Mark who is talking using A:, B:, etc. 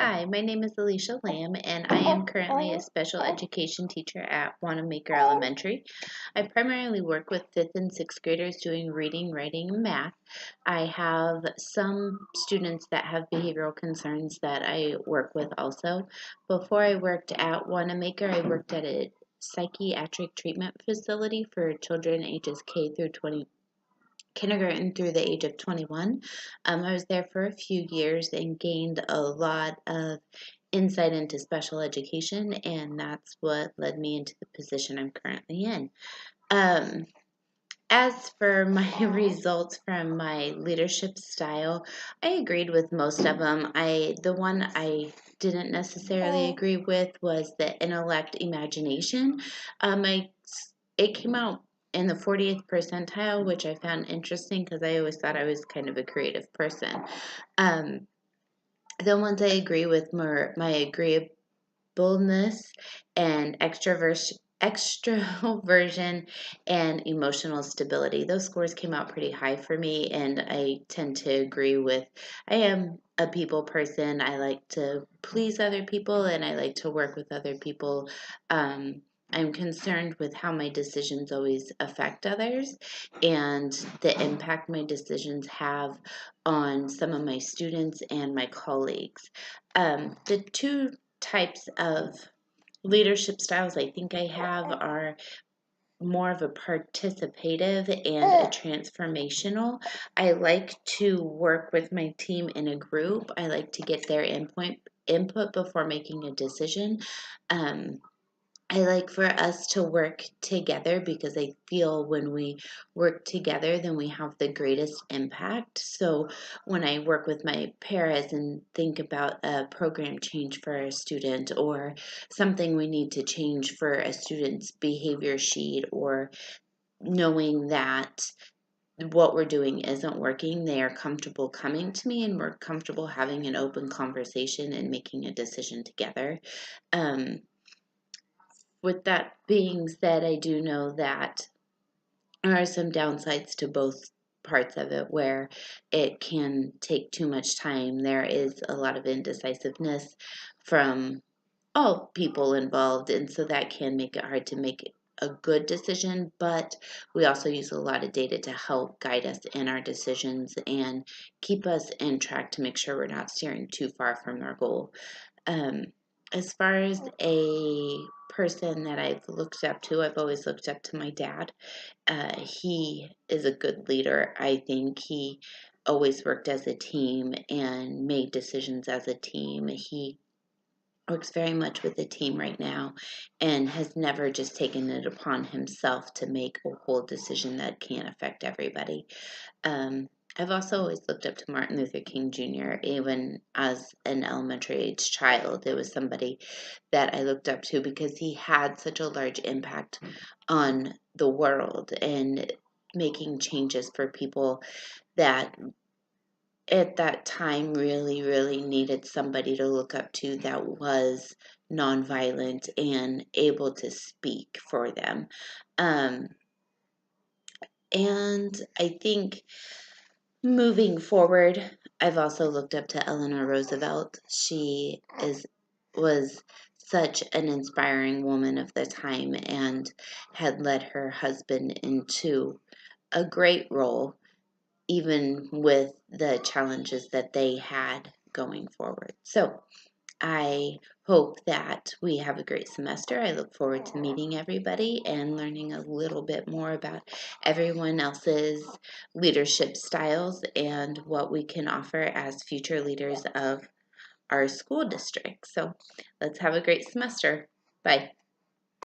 A: Hi, my name is Alicia Lamb, and I am currently a special education teacher at Wanamaker Elementary. I primarily work with 5th and 6th graders doing reading, writing, and math. I have some students that have behavioral concerns that I work with also. Before I worked at Wanamaker, I worked at a psychiatric treatment facility for children ages K through 20, kindergarten through the age of 21. I was there for a few years and gained a lot of insight into special education, and that's what led me into the position I'm currently in. Um, as for my results from my leadership style, I agreed with most of them. The one I didn't necessarily agree with was the intellect imagination. It came out in the 40th percentile, which I found interesting because I always thought I was kind of a creative person. Um, the ones I agree with were my agreeableness and extroversion and emotional stability. Those scores came out pretty high for me, and I tend to agree with. I am a people person. I like to please other people, and I like to work with other people. I'm concerned with how my decisions always affect others and the impact my decisions have on some of my students and my colleagues. The two types of leadership styles I think I have are more of a participative and a transformational. I like to work with my team in a group. I like to get their input before making a decision. Um, I like for us to work together because I feel when we work together, then we have the greatest impact. So when I work with my paras and think about a program change for a student or something we need to change for a student's behavior sheet or knowing that what we're doing isn't working, they are comfortable coming to me and we're comfortable having an open conversation and making a decision together. Um, with that being said, I do know that there are some downsides to both parts of it where it can take too much time. There is a lot of indecisiveness from all people involved, and so that can make it hard to make a good decision, but we also use a lot of data to help guide us in our decisions and keep us in track to make sure we're not steering too far from our goal. Um, as far as a person that I've looked up to, I've always looked up to my dad. He is a good leader. I think he always worked as a team and made decisions as a team. He works very much with the team right now and has never just taken it upon himself to make a whole decision that can affect everybody. Um, I've also always looked up to Martin Luther King Jr., even as an elementary age child. It was somebody that I looked up to because he had such a large impact on the world and making changes for people that at that time really, really needed somebody to look up to that was nonviolent and able to speak for them. Um, and I think moving forward, I've also looked up to Eleanor Roosevelt. She was such an inspiring woman of the time and had led her husband into a great role, even with the challenges that they had going forward. So I hope that we have a great semester. I look forward to meeting everybody and learning a little bit more about everyone else's leadership styles and what we can offer as future leaders of our school district. So let's have a great semester. Bye.